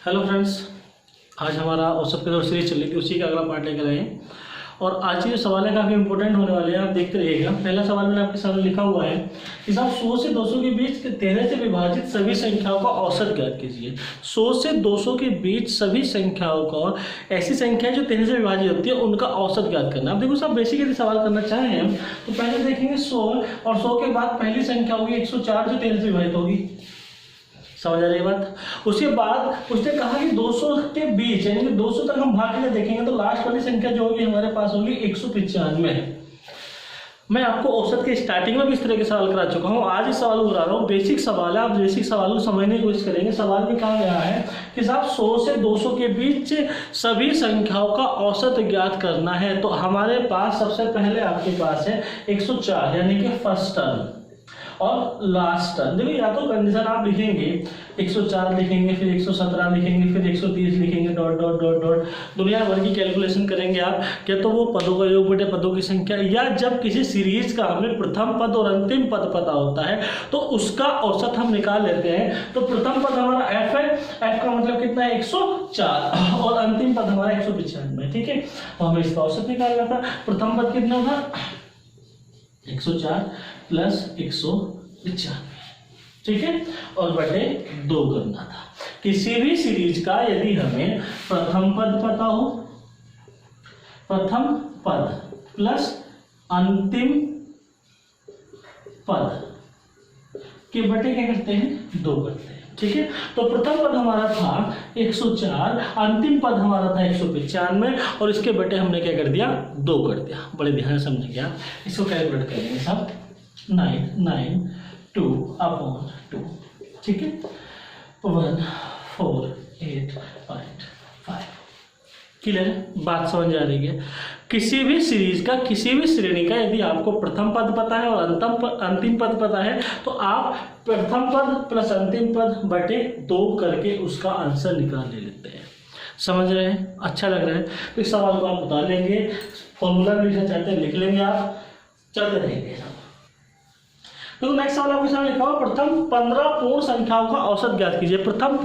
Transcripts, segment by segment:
Hello friends, आज हमारा औसत के दौर सीरीज चल रही थी, उसी का अगला पार्ट लेकर आए हैं। और आज के जो सवाल है काफ़ी इंपॉर्टेंट होने वाले हैं, आप देखते रहिएगा। पहला सवाल मैंने आपके सामने लिखा हुआ है कि साहब 100 से 200 के बीच 13 से विभाजित सभी संख्याओं का औसत ज्ञात कीजिए। 100 से 200 के बीच सभी संख्याओं का, ऐसी संख्याएं जो 13 से विभाजित होती है, उनका औसत ज्ञात करना। अब देखो साहब, बेसिक यदि सवाल करना चाहें हम तो पहले देखेंगे 100 और 100 के बाद पहली संख्या होगी 104 जो 13 से विभाजित होगी। समझ आ रही है बात। उसके बाद उसने कहा कि 200 के बीच यानी कि 200 तक हम भाग के देखेंगे तो लास्ट वाली संख्या जो होगी हमारे पास होगी 195। मैं आपको औसत के स्टार्टिंग में भी इस तरह के सवाल करा चुका हूं। आज इस सवाल को करा रहा हूं, बेसिक सवाल है, आप बेसिक सवाल को समझने की कोशिश करेंगे। सवाल में कहा गया है कि साहब 100 से 200 के बीच सभी संख्याओं का औसत ज्ञात करना है। तो हमारे पास सबसे पहले आपके पास है 104 यानी कि फर्स्ट टर्म और लास्ट टर्म। देखिए, या तो कंडीशन आप लिखेंगे 104 लिखेंगे, फिर 117 लिखेंगे, फिर 130 लिखेंगे, डॉट डॉट डॉट डॉट दुनिया भर की कैलकुलेशन करेंगे आप। क्या तो वो पदों का योग बटे पदों की संख्या, या जब किसी सीरीज का हमें प्रथम पद और अंतिम पद पता होता है तो उसका औसत हम निकाल लेते हैं। तो प्रथम पद हमारा f है, f का मतलब कितना है 104 और अंतिम पद हमारा 195। ठीक है, तो हमें इसका औसत निकालना था। प्रथम पद कितना था 104 प्लस 195, ठीक है, और बटे 2 करना था। किसी भी सीरीज का यदि हमें प्रथम पद पता हो, प्रथम पद प्लस अंतिम पद के बटे क्या करते हैं 2 करते हैं। ठीक है, तो प्रथम पद हमारा था 104, अंतिम पद हमारा था 195 और इसके बटे हमने क्या कर दिया 2 कर दिया। बड़े ध्यान से समझेंगे आप, इसको कैलकुलेट करेंगे साहब 992/2। ठीक है, 148.5। क्लियर है, बात समझ आ रही है। किसी भी सीरीज का, किसी भी श्रेणी का यदि आपको प्रथम पद पता है और अंतिम पद पता है तो आप प्रथम पद प्लस अंतिम पद बटे 2 करके उसका आंसर निकाल लेते हैं। समझ रहे हैं, अच्छा लग रहा है। तो इस सवाल को आप बता लेंगे, फॉर्मूला भी लिखना चाहते हैं लिख लेंगे, आप चलते रहेंगे। तो नेक्स्ट सवाल आपके सामने लिखा हुआ, प्रथम 15 पूर्ण संख्याओं का औसत ज्ञात कीजिए। प्रथम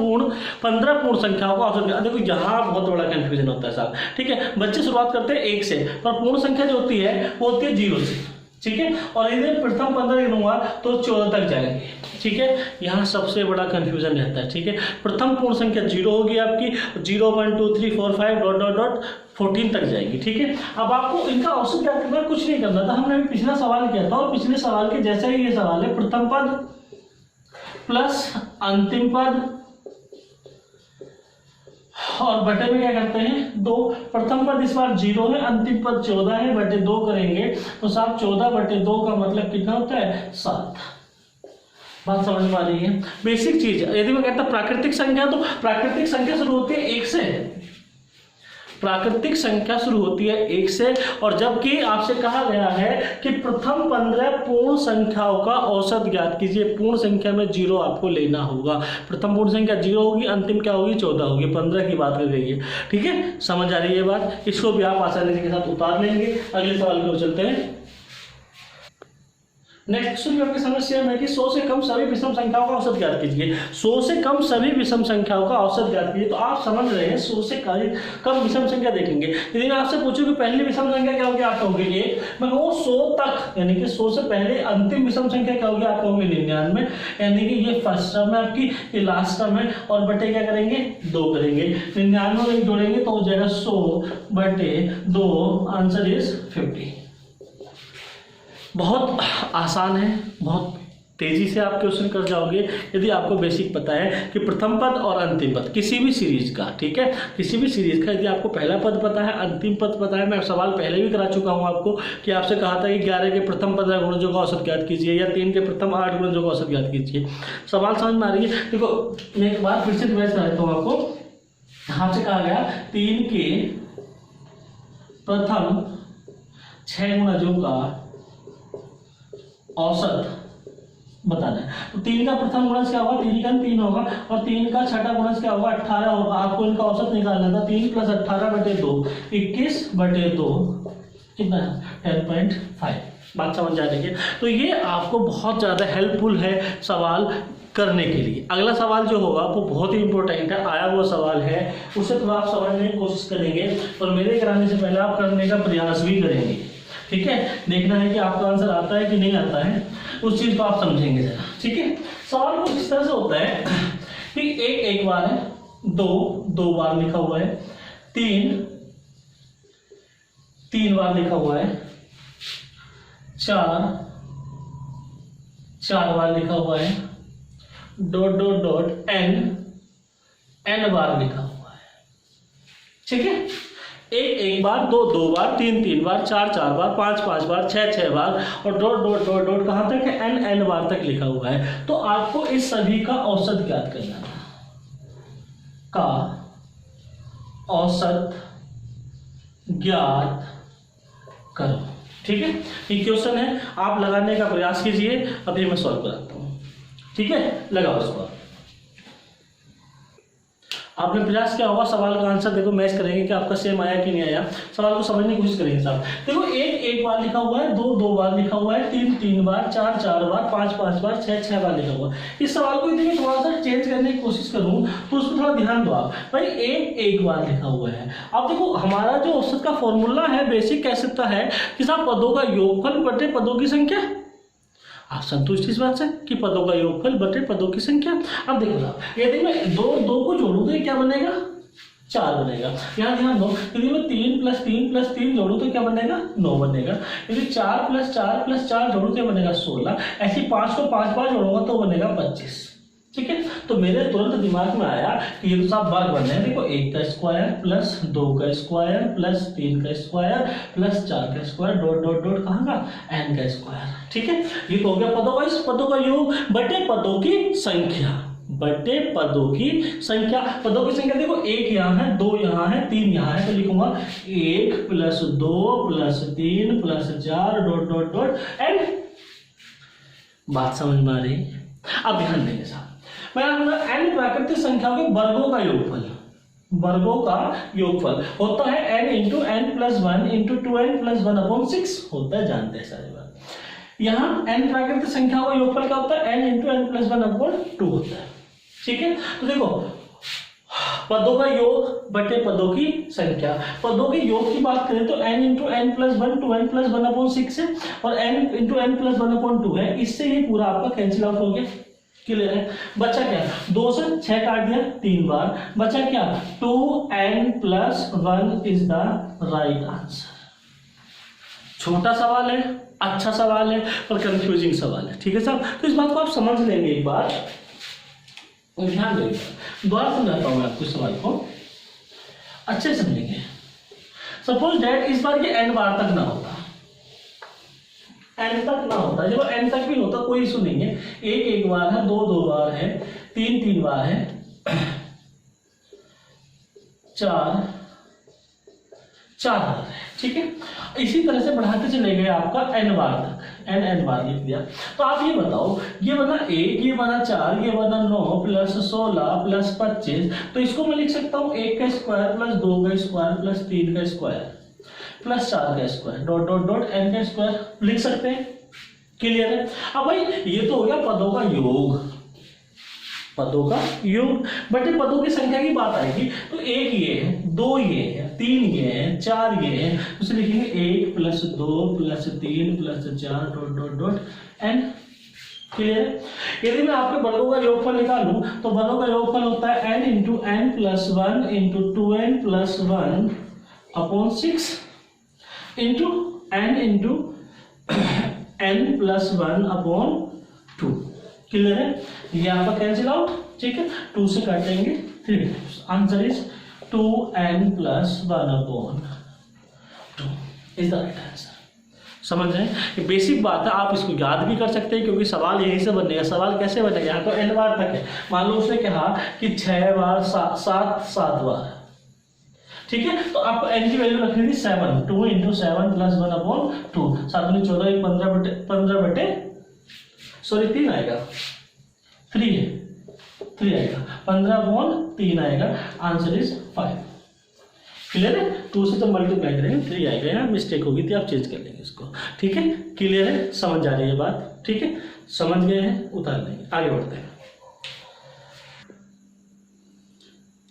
15 पूर्ण संख्याओं का औसत ज्ञात। देखो यहाँ बहुत बड़ा कंफ्यूजन होता है साहब। ठीक है, बच्चे शुरुआत करते हैं 1 से, पर पूर्ण संख्या जो होती है वो होती है 0 से। ठीक है, और यदि प्रथम 15 गिनूंगा तो 14 तक जाएंगे। ठीक है, यहाँ सबसे बड़ा कंफ्यूजन रहता है। ठीक है, प्रथम पूर्ण संख्या 0 होगी आपकी, 0 1 2 3 4 5 डॉट डॉट डॉट 14 तक जाएगी। ठीक है, अब आपको इनका औसत ज्ञात करना, कुछ नहीं करना था। हमने अभी पिछला सवाल किया था और पिछले सवाल के जैसा ही ये सवाल है, प्रथम पद प्लस अंतिम पद और बटे में क्या करते हैं 2। प्रथम पद इस बार 0 है, अंतिम पद 14 है, बटे 2 करेंगे तो साहब 14 बटे 2 का मतलब कितना होता है 7। बात समझ में आ रही है, बेसिक चीज। यदि मैं कहता प्राकृतिक संख्या, तो प्राकृतिक संख्या शुरू होती है 1 से। प्राकृतिक संख्या शुरू होती है 1 से, और जबकि आपसे कहा गया है कि प्रथम 15 पूर्ण संख्याओं का औसत ज्ञात कीजिए। पूर्ण संख्या में 0 आपको लेना होगा। प्रथम पूर्ण संख्या 0 होगी, अंतिम क्या होगी 14 होगी, 15 की बात कर गई है। ठीक है, समझ आ रही है बात। इसको भी आप आसानी के साथ उतार लेंगे। अगले सवाल की ओर चलते हैं। नेक्स्ट क्वेश्चन में आपके समस्या है कि 100 से कम सभी विषम संख्याओं का औसत ज्ञात कीजिए। 100 से कम सभी विषम संख्याओं का औसत ज्ञात कीजिए। तो आप समझ रहे हैं 100 से कम विषम संख्या देखेंगे। यदि मैं आपसे पूछूं कि पहली विषम संख्या क्या होगी, आप कहोगे 1। मैं कहूँ 100 तक यानी कि 100 से पहले अंतिम विषम संख्या क्या होगी, आप कहोगे 99। यानी कि ये फर्स्ट टर्म है आपकी, ये लास्ट टर्म है, और बटे क्या करेंगे 2 करेंगे। 99 जोड़ेंगे तो हो जाएगा 100 बटे 2, आंसर इज 50। बहुत आसान है, बहुत तेजी से आप क्वेश्चन कर जाओगे यदि आपको बेसिक पता है कि प्रथम पद और अंतिम पद किसी भी सीरीज का। ठीक है, किसी भी सीरीज का यदि आपको पहला पद पता है, अंतिम पद पता है। मैं सवाल पहले भी करा चुका हूं आपको कि आपसे कहा था कि 11 के प्रथम 15 गुणजों का औसत ज्ञात कीजिए, या 3 के प्रथम 8 गुणजों का औसत ज्ञात कीजिए। सवाल समझ में आ रही है। देखो मैं एक बार फिर से रिवाइज करा देता हूं आपको। यहाँ से कहा गया 3 के प्रथम 6 गुणजों का औसत बताना है। तो 3 का प्रथम गुणज क्या होगा, 3 का 3 होगा, और 3 का छठा गुणज क्या होगा 18 होगा। आपको इनका औसत निकालना था। 3 + 18 बटे 2, 21 बटे 2 कितना है 10.5। बात समझ आ रही है। तो ये आपको बहुत ज़्यादा हेल्पफुल है सवाल। करने के लिए। अगला सवाल जो होगा वो बहुत ही इंपॉर्टेंट है, आया हुआ सवाल है, उसे थोड़ा आप समझने की कोशिश करेंगे और मेरे कराने से पहले आप करने का प्रयास भी करेंगे। ठीक है, देखना है कि आपका आंसर आता है कि नहीं आता है, उस चीज को आप समझेंगे जरा। ठीक है, सवाल कुछ इस तरह से होता है कि एक बार है, दो बार लिखा हुआ है, तीन बार लिखा हुआ है, चार बार लिखा हुआ है, डॉट डॉट डॉट n बार लिखा हुआ है। ठीक है, एक बार, दो बार, तीन बार, चार बार, पांच बार, छह बार और डॉट डॉट डॉट डॉट कहां तक है, n बार तक लिखा हुआ है। तो आपको इस सभी का औसत ज्ञात करना है, का औसत ज्ञात करो। ठीक है, ये क्वेश्चन है, आप लगाने का प्रयास कीजिए, अभी मैं सॉल्व कराता हूं। ठीक है, लगाओ इसको। आपने प्रयास किया होगा, सवाल का आंसर देखो मैच करेंगे कि आपका सेम आया कि नहीं आया, सवाल को समझने की कोशिश करेंगे साहब। देखो एक बार लिखा हुआ है, दो बार लिखा हुआ है, तीन बार, चार बार, पांच बार, छह बार लिखा हुआ है। इस सवाल को यदि मैं थोड़ा सा चेंज करने की कोशिश करूं तो उसको थोड़ा ध्यान दो आप भाई। एक बार लिखा हुआ है, अब देखो हमारा जो औसत का फॉर्मूला है, बेसिक कह सकता है कि साहब पदों का योगफल बटे पदों की संख्या। आप संतुष्ट इस बात से कि पदों का योगफल बटे पदों की संख्या। अब देखो साहब, यदि मैं दो को जोड़ूं तो ये क्या बनेगा, 4 बनेगा। यहाँ ध्यान दो, यदि मैं 3 + 3 + 3 जोड़ूं तो क्या बनेगा, 9 बनेगा। यदि 4 + 4 + 4 जोड़ूं तो बनेगा 16। ऐसे 5 को 5 बार जोड़ूंगा तो बनेगा 25। ठीक है, तो मेरे तुरंत दिमाग में आया कि ये तो साहब वर्ग बन रहे हैं। देखो 1 का स्क्वायर प्लस 2 का स्क्वायर प्लस 3 का स्क्वायर प्लस 4 का स्क्वायर डॉट डॉट डॉट कहाँ का, n का स्क्वायर। ठीक है, ये तो हो गया पदों का योग बटे पदों की संख्या, बटे पदों की संख्या। पदों की संख्या देखो, 1 यहाँ है, 2 यहाँ है, 3 यहाँ है, तो लिखूंगा 1 + 2 + 3 + 4 डॉट डॉट डॉट n। बात समझ में आ रही? अब ध्यान देंगे साहब, मैं n प्राकृतिक संख्याओं के वर्गों का योगफल, वर्गों का योगफल होता है n × n + 1 × 2n + 1/6 होता है, जानते हैं सारी बात। यहाँ n प्राकृतिक संख्याओं का योगफल क्या होता है, n × n + 1/2 होता है। ठीक है, तो देखो पदों का योग बटे पदों की संख्या। पदों के योग की बात करें तो n × n + 1 2n + 1/6 है और n × n + 1/2 है। इससे ये पूरा आपका कैंसिल आउट हो गया, क्लियर है। बचा क्या, 2 से 6 काट दिया 3 बार, बचा क्या, 2n + 1 is the right answer. छोटा सवाल है, अच्छा सवाल है पर कंफ्यूजिंग सवाल है। ठीक है साहब, तो इस बात को आप समझ लेंगे एक बार, ध्यान देंगे। दोबारा समझाता हूं मैं आपको सवाल को, अच्छे से समझेंगे। सपोज दैट इस बार ये n बार तक ना होता, n तक ना होता, चलो n तक भी होता कोई इशू नहीं है। 1 बार है, 2 बार है, 3 बार है, 4 बार है। ठीक है, इसी तरह से बढ़ाते चले गए आपका n बार तक, n बार लिख दिया। तो आप ये बताओ, ये बना 1, ये बना 4, ये बना 9 + 16 + 25, तो इसको मैं लिख सकता हूँ 1 का स्क्वायर + 2 का स्क्वायर + 3 का स्क्वायर + 4 का square dot dot dot n का स्क्वायर लिख सकते हैं, क्लियर है। अब भाई ये तो हो गया पदों का योग, पदों का योग बटे पदों की संख्या की बात आएगी तो 1 ये है, 2 ये है, 3 ये है, 4 ये है, उसे लिखेंगे 1 + 2 + 3 + 4 dot dot dot n, clear है। यदि मैं आपके वर्गों का योगफल निकालूं तो वर्गों का योगफल होता है n × n + 1 × 2n + 1/6 × n × n + 1/2, clear है। ये आपका कैंसिल आउट, ठीक है, 2 से काटेंगे 3, answer is 2n + 1/2 is the right answer. समझ रहे हैं, ये बेसिक बात है, आप इसको याद भी कर सकते हैं क्योंकि सवाल यहीं से बनेगा। सवाल कैसे बनेगा, यहाँ तो n बार तक है, मान लो उसने कहा कि 6 बार 7 बार, ठीक है, तो आपको n की वैल्यू रखनी थी 7, 2 × 7 + 1/2, 7 × 14 15 बटे 3 आएगा, 3 आएगा, 15/3 आएगा, आंसर इज 5, क्लियर है। 2 से तो मल्टीप्लाई करेंगे 3 आएगा, यहाँ मिस्टेक होगी थी, आप चेंज कर लेंगे इसको, ठीक है, क्लियर है, समझ आ रही है बात, ठीक है, समझ गए हैं, उतार लेंगे, आगे बढ़ते हैं।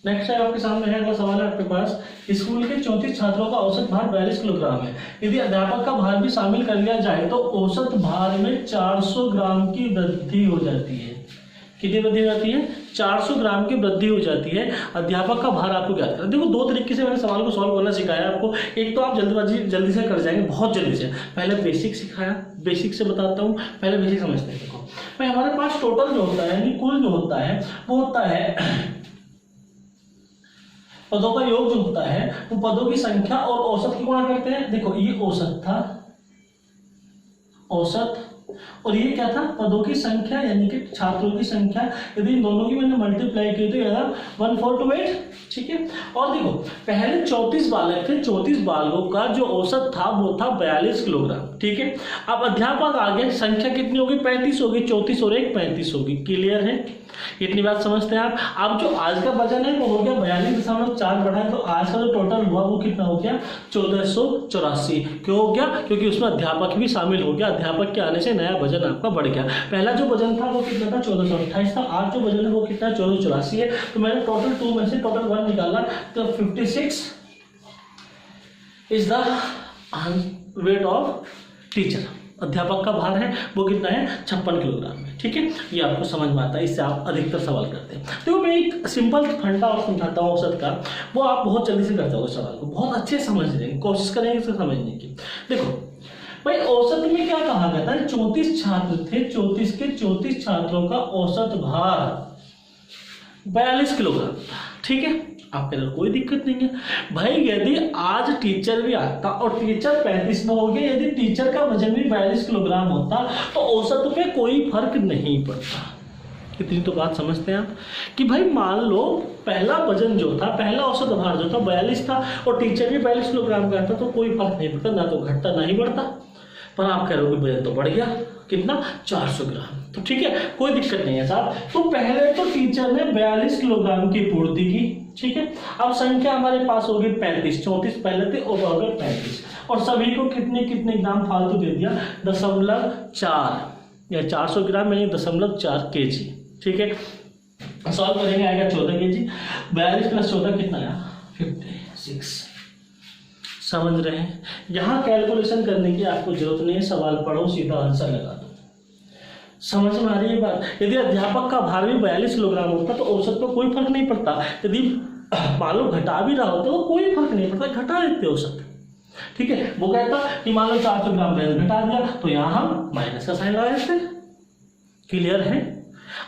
नेक्स्ट है आपके सामने है, अगला सवाल है आपके पास, स्कूल के 34 छात्रों का औसत भार 42 किलोग्राम है। यदि अध्यापक का भार भी शामिल कर लिया जाए तो औसत भार में 400 ग्राम की वृद्धि हो जाती है। कितनी वृद्धि हो जाती है? 400 ग्राम की वृद्धि हो जाती है। अध्यापक का भार आपको ज्ञात करना। देखो दो तरीके से मैंने सवाल को सॉल्व करना सिखाया आपको। एक तो आप जल्दी से कर जाएंगे, बहुत जल्दी से। पहले बेसिक सिखाया, बेसिक से बताता हूँ, पहले बेसिक समझते हैं। देखो भाई हमारे पास टोटल जो होता है यानी कुल जो होता है वो होता है पदों का योग जो होता है वो पदों की संख्या और औसत की गुणा करते हैं। देखो ये औसत था, औसत, और ये क्या था? पदों की संख्या यानी कि छात्रों की संख्या। यदि इन दोनों की मैंने मल्टीप्लाई की तो ये 1428, ठीक है। और देखो पहले 34 बालक थे, 34 बालकों का जो औसत था वो था 42 किलोग्राम, ठीक है। अब अध्यापक आगे संख्या कितनी होगी? 35 होगी, 34 और 1 35 होगी। क्लियर है? इतनी बात समझते हैं आप। अब जो आज का वजन है वो हो गया 42.4 बढ़ा, तो आज का जो टोटल हुआ वो कितना हो गया? 1484। क्यों हो गया? क्योंकि उसमें अध्यापक भी शामिल हो गया। अध्यापक के आने से नया वजन आपका बढ़ गया। पहला जो वजन था वो कितना था? 1428 था। आज जो वजन है वो कितना? 1484 है। तो मैंने टोटल 2 में से टोटल 1 निकाला, तो 56 is the weight of teacher. अध्यापक का भार है वो कितना है? 56 किलोग्राम है, ठीक है। ये आपको समझ में आता है, इससे आप अधिकतर सवाल करते हैं। तो मैं एक सिंपल फंडा और समझाता हूँ औसत का, वो आप बहुत जल्दी से करते हो सवाल को, बहुत अच्छे से समझ लेंगे, कोशिश करेंगे इसे समझने की। देखो भाई औसत में क्या कहा गया था? 34 छात्र थे, 34 के 34 छात्रों का औसत भार 42 किलोग्राम, ठीक है। आपके अंदर कोई दिक्कत नहीं है भाई। यदि आज टीचर भी आता और टीचर 35 में हो गया, यदि टीचर का वजन भी 42 किलोग्राम होता तो औसत पे कोई फर्क नहीं पड़ता। इतनी तो बात समझते हैं आप कि भाई मान लो पहला वजन जो था, पहला औसत भार जो था 42 था और टीचर भी 42 किलोग्राम का था, तो कोई फर्क नहीं पड़ता, ना तो घटता ना ही बढ़ता। पर आप कह रहे हो कि वजन तो बढ़ गया, कितना? 400 ग्राम। तो ठीक है, कोई दिक्कत नहीं है साहब। तो पहले तो टीचर ने 42 किलोग्राम की पूर्ति की, ठीक है। अब संख्या हमारे पास होगी 35, 34 पहले थे और हो गए 35, और सभी को कितने कितने ग्राम फालतू दे दिया? 0.4 या 400 ग्राम यानी 0.4 kg, ठीक है। सॉल्व करेंगे, आएगा 14 kg। 42 + 14 कितना आया? 56। समझ रहे हैं? यहाँ कैलकुलेशन करने की आपको जरूरत नहीं है, सवाल पढ़ो सीधा आंसर लगा दो। समझ में आ रही है बात? यदि अध्यापक का भार भी 42 किलोग्राम होता तो औसत पर कोई फर्क नहीं पड़ता। यदि मान लो घटा भी रहा होता तो कोई फर्क नहीं पड़ता, घटा देते औसत, ठीक है। वो कहता कि मान लो 400 ग्राम घटा दिया तो यहाँ हम माइनस का साइन लगा देते। क्लियर है?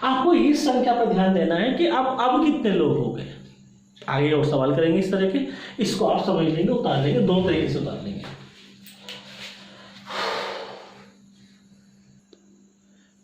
आपको इस संख्या पर ध्यान देना है कि अब कितने लोग हो गए। आगे और सवाल करेंगे इस तरह के, इसको आप समझ लेंगे, उतार लेंगे, दो तरीके से उतार लेंगे।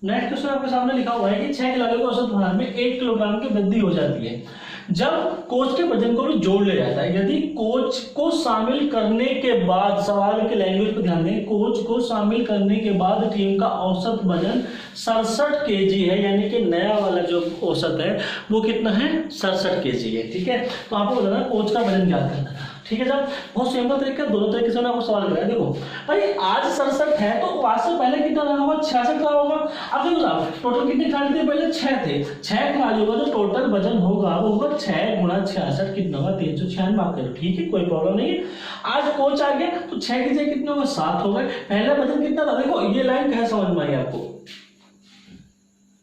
नेक्स्ट क्वेश्चन आपके सामने लिखा हुआ है कि 6 खिलाड़ियों के औसत भार में 1 किलोग्राम की वृद्धि हो जाती है जब कोच के वजन को भी जोड़ लिया जाता है। यदि कोच को शामिल करने के बाद, सवाल के लैंग्वेज पर ध्यान दें, कोच को शामिल करने के बाद टीम का औसत वजन 67 kg है, यानी कि नया वाला जो औसत है वो कितना है? 67 kg है, ठीक है। तो आपको बताना कोच का वजन ज्ञात करना था, ठीक है साहब। बहुत सिंपल तरीका, दोनों तरीके से आपको सवाल कराया। देखो भाई आज 67 है तो आज से पहले कितना रहा होगा? 66 रहा होगा। अब देखो साहब टोटल कितने खिलाड़ी थे? पहले 6 थे। 6 खिलाड़ियों का जो टोटल वजन होगा वो होगा 6 × 66 कितना होगा? 396 आप करो, ठीक है, कोई प्रॉब्लम नहीं है। आज कोच आ गया तो 6 की जगह कितने होगा? 7 हो गए। पहला वजन कितना था? देखो ये लाइन क्या समझ में आई आपको?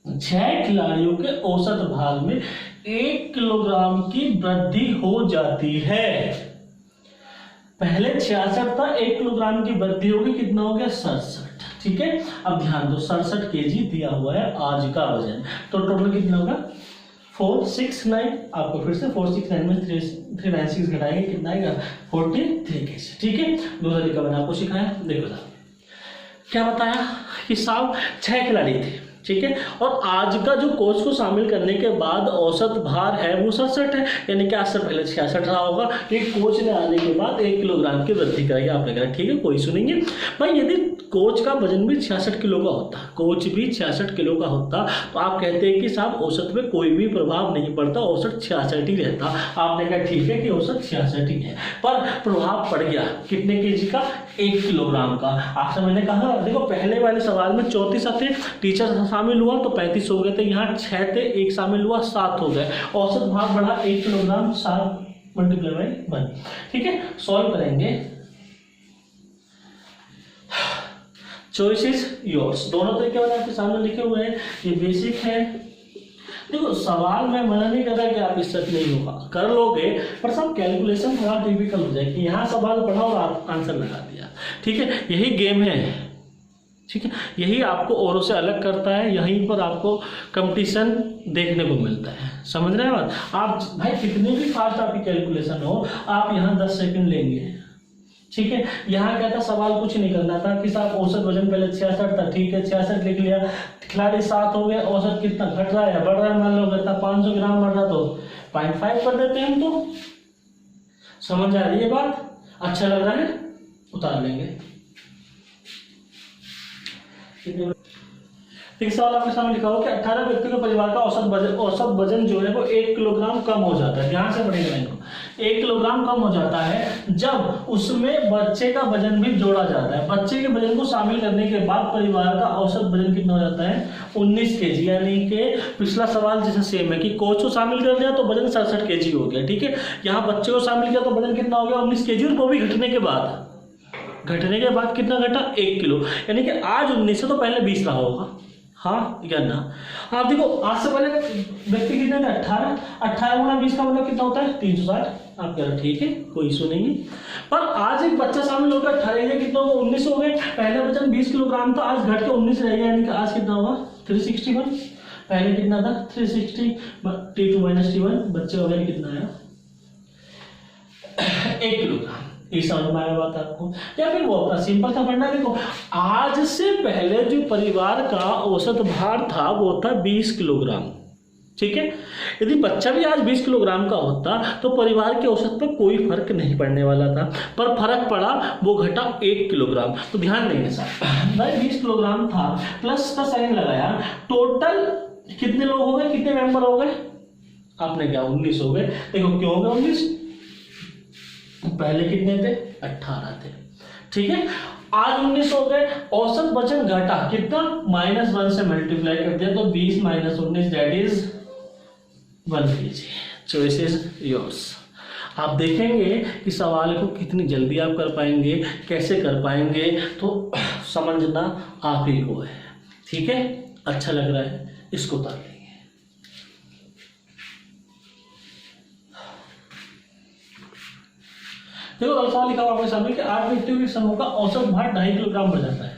6 खिलाड़ियों के औसत भार में 1 किलोग्राम की वृद्धि हो जाती है। पहले 66 था, 1 किलोग्राम की वृद्धि होगी, कितना हो गया? 67, ठीक है। अब ध्यान दो 67 kg दिया हुआ है आज का वजन, तो टोटल कितना होगा? 469। आपको फिर से 469 में 396 घटाएंगे, कितना आएगा? 43 kg, ठीक है। दूसरा तरीका मैंने आपको सिखाया। देखो साहब क्या बताया कि साहब 6 खिलाड़ी थे, ठीक है, और आज का जो कोच को शामिल करने के बाद औसत भार है वो 67 है, यानी कि आज से पहले 66 रहा होगा। एक कोच ने आने के बाद 1 किलोग्राम की वृद्धि कराई, आपने कहा ठीक है, कोई इशू नहीं है भाई। यदि कोच का वजन भी 66 किलो का होता, कोच भी 66 किलो का होता, तो आप कहते हैं कि साहब औसत में कोई भी प्रभाव नहीं पड़ता, औसत 66 ही रहता। आपने कहा ठीक है कि औसत 66 ही है, पर प्रभाव पड़ गया कितने केजी का? 1 किलोग्राम का। आपसे मैंने कहा देखो पहले वाले सवाल में 34 थे, टीचर शामिल हुआ तो 35 हो गए थे, यहाँ 6 थे, एक शामिल हुआ 7 हो गए। औसत भार बढ़ा 1 किलोग्राम 7 मल्टीप्लाई बाई 1। ठीक है, सॉल्व करेंगे। Choice is yours. दोनों तरीके वाले आपके सामने लिखे हुए हैं, ये बेसिक है। देखो सवाल मैं मना नहीं कर रहा कि आप इससे नहीं होगा, कर लोगे, पर सब कैलकुलेशन थोड़ा टिपिकल हो जाएगी। यहाँ सवाल पढ़ा और आप आंसर लगा दिया। ठीक है, यही गेम है। ठीक है, यही आपको औरों से अलग करता है, यहीं पर आपको कंपटीशन देखने को मिलता है। समझ रहे हैं बात? आप भाई कितनी भी फास्ट आपकी कैलकुलेशन हो, आप यहाँ 10 सेकंड लेंगे। ठीक है, यहाँ क्या था, सवाल कुछ नहीं करना था कि साहब औसत वजन पहले 66 था, ठीक है 66 लिख लिया, खिलाड़ी 7 हो गए, औसत कितना घट रहा है बढ़ रहा है, मान लो कितना 500 ग्राम बढ़ रहा तो 0.5 कर देते हैं हम। तो समझ आ रही है बात? अच्छा लग रहा है, उतार लेंगे। एक सवाल आपके सामने लिखा हो कि 18 व्यक्तियों के परिवार का औसत वजन जो है वो 1 किलोग्राम कम हो जाता है। ध्यान से पढ़ेगा इनको, 1 किलोग्राम कम हो जाता है जब उसमें बच्चे का वजन भी जोड़ा जाता है। बच्चे के वजन को शामिल करने के बाद परिवार का औसत वजन कितना हो जाता है? 19 kg। यानी कि पिछला सवाल जैसे सेम है कि कोच को शामिल कर दिया तो वजन 67 kg हो गया। ठीक है, यहाँ बच्चे को शामिल किया तो वजन कितना हो गया? 19 kg, और वो भी घटने के बाद कितना घटा? 1 किलो। यानी कि आज 19 है तो पहले 20 रहा होगा। हाँ या ना? आप देखो, आज से पहले व्यक्ति कितने थे? 18 गुना 20 का मतलब कितना होता है? 360। आप कह रहे ठीक है, कोई इशू नहीं है। पर आज एक बच्चा शामिल होगा, 18 कितना होगा? 19 हो गए। पहले वजन 20 किलोग्राम था, आज घट के 19 रह गया, यानी कि आज कितना होगा? 361। पहले कितना था? 360। T2 - T1 बच्चे हो गए, कितना आया? 1 किलोग्राम। ये समझ में आया बात आपको? या फिर वो अपना सिंपल सा पढ़ना। देखो, आज से पहले जो परिवार का औसत भार था वो था 20 किलोग्राम। ठीक है, यदि बच्चा भी आज 20 किलोग्राम का होता तो परिवार के औसत पर कोई फर्क नहीं पड़ने वाला था, पर फर्क पड़ा, वो घटा 1 किलोग्राम। तो ध्यान देंगे साहब, भाई 20 किलोग्राम था, प्लस का साइन लगाया, टोटल कितने लोग हो गए, कितने मेंबर हो गए? आपने क्या 19 हो गए। देखो क्यों हो गए 19? पहले कितने थे? 18 थे। ठीक है, आज 19 हो गए, औसत वजन घटा कितना? -1 से मल्टीप्लाई कर दिया तो 20 - 19 that is 1 kg। Choice is yours. आप देखेंगे कि सवाल को कितनी जल्दी आप कर पाएंगे, कैसे कर पाएंगे, तो समझना आप ही को है। ठीक है, अच्छा लग रहा है, इसको उतार लेंगे। देखो अल्फा लिखा हुआ आपके सामने कि 8 व्यक्तियों के समूह का औसत भार 2.5 किलोग्राम बढ़ जाता है।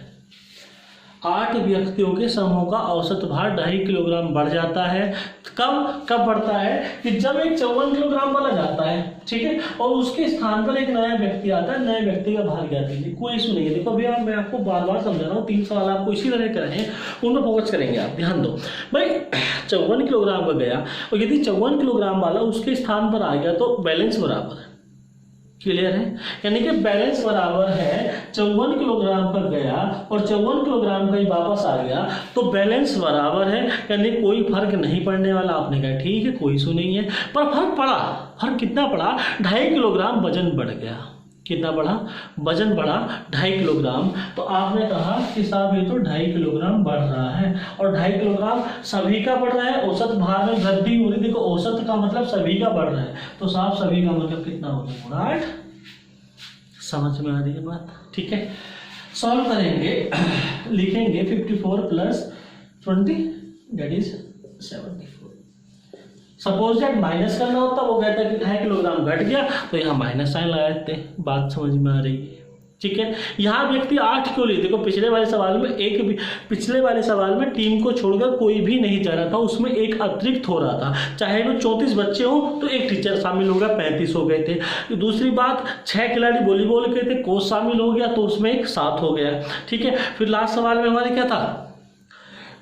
8 व्यक्तियों के समूह का औसत भार 2.5 किलोग्राम बढ़ जाता है। कब बढ़ता है? कि जब एक 54 किलोग्राम वाला जाता है, ठीक है, और उसके स्थान पर एक नया व्यक्ति आता है। नए व्यक्ति का भार ज्ञात कीजिए। कोई इशू नहीं है। देखो अभी मैं आपको बार बार समझा रहा हूँ, 3 सवाल आपको इसी तरह कर रहे हैं, उनमें फोकस करेंगे आप। ध्यान दो भाई, 54 किलोग्राम का गया, और यदि 54 किलोग्राम वाला उसके स्थान पर आ गया तो बैलेंस बराबर है। क्लियर है? यानी कि बैलेंस बराबर है, 54 किलोग्राम का गया और 54 किलोग्राम का ही वापस आ गया, तो बैलेंस बराबर है, यानी कोई फर्क नहीं पड़ने वाला। आपने कहा ठीक है, कोई इशू नहीं है, पर फर्क पड़ा। फर्क कितना पड़ा? 2.5 किलोग्राम वजन बढ़ गया। कितना बढ़ा? वजन बढ़ा 2.5 किलोग्राम। तो आपने कहा कि साहब ये तो 2.5 किलोग्राम बढ़ रहा है, और 2.5 किलोग्राम सभी का बढ़ रहा है, औसत भार में वृद्धि हो रही। देखो औसत का मतलब सभी का बढ़ रहा है, तो साहब सभी का मतलब कितना हो गया? 8। समझ में आ रही है बात? ठीक है, सॉल्व करेंगे। लिखेंगे 54 + 20 that is 74। Suppose that minus करना होता, वो कहता है कि 2.5 किलोग्राम घट गया, तो यहाँ माइनस साइन लगा देते हैं। बात समझ में आ रही है? ठीक है, यहाँ व्यक्ति 8 क्यों लिए? देखो पिछले वाले सवाल में टीम को छोड़कर कोई भी नहीं जा रहा था, उसमें एक अतिरिक्त हो रहा था। चाहे वो 34 बच्चे हो तो एक टीचर शामिल हो गया, 35 हो गए थे। दूसरी बात, 6 खिलाड़ी वॉलीबॉल के थे, कोच शामिल हो गया तो उसमें एक 7 हो गया। ठीक है, फिर लास्ट सवाल में हमारे क्या था?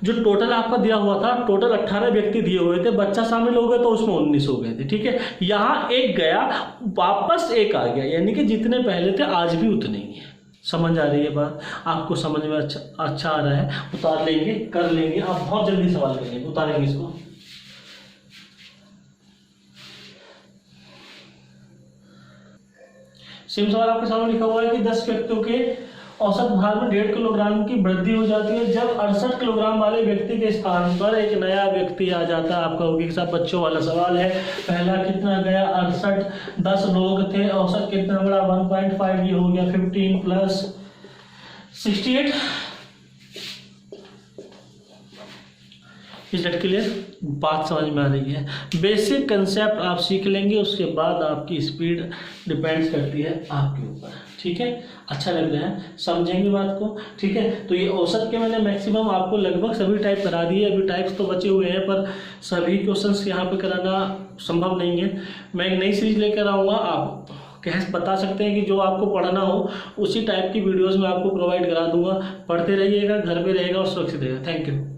जो टोटल आपका दिया हुआ था, टोटल 18 व्यक्ति दिए हुए थे, बच्चा शामिल हो गए तो उसमें 19 हो गए थे। ठीक है, यहाँ एक गया, वापस एक आ गया, यानी कि जितने पहले थे आज भी उतने ही है। समझ आ रही है बात? आपको समझ में अच्छा आ रहा है? उतार लेंगे, कर लेंगे। आप बहुत जल्दी सवाल करेंगे, उतारेंगे इसको। सेम सवाल आपके सामने लिखा हुआ है कि 10 व्यक्तियों के औसत भार में 1.5 किलोग्राम की वृद्धि हो जाती है जब 68 किलोग्राम वाले व्यक्ति के स्थान पर एक नया व्यक्ति आ जाता है। आपका होगी साहब बच्चों वाला सवाल है। पहला कितना गया 68, 10 लोग थे, औसत कितना बड़ा 1.5, ये हो गया 15 प्लस 68। Is that clear? बात समझ में आ रही है? बेसिक कंसेप्ट आप सीख लेंगे, उसके बाद आपकी स्पीड डिपेंड्स करती है आपके ऊपर। ठीक है, अच्छा लग रहा है, समझेंगे बात को। ठीक है, तो ये औसत के मैंने मैक्सिमम आपको लगभग सभी टाइप करा दिए, अभी टाइप्स तो बचे हुए हैं पर सभी क्वेश्चंस यहाँ पे कराना संभव नहीं है। मैं एक नई सीरीज लेकर आऊँगा, आप कह बता सकते हैं कि जो आपको पढ़ना हो उसी टाइप की वीडियोज़ में आपको प्रोवाइड करा दूंगा। पढ़ते रहिएगा, घर पे रहेगा और सुरक्षित रहेगा। Thank you.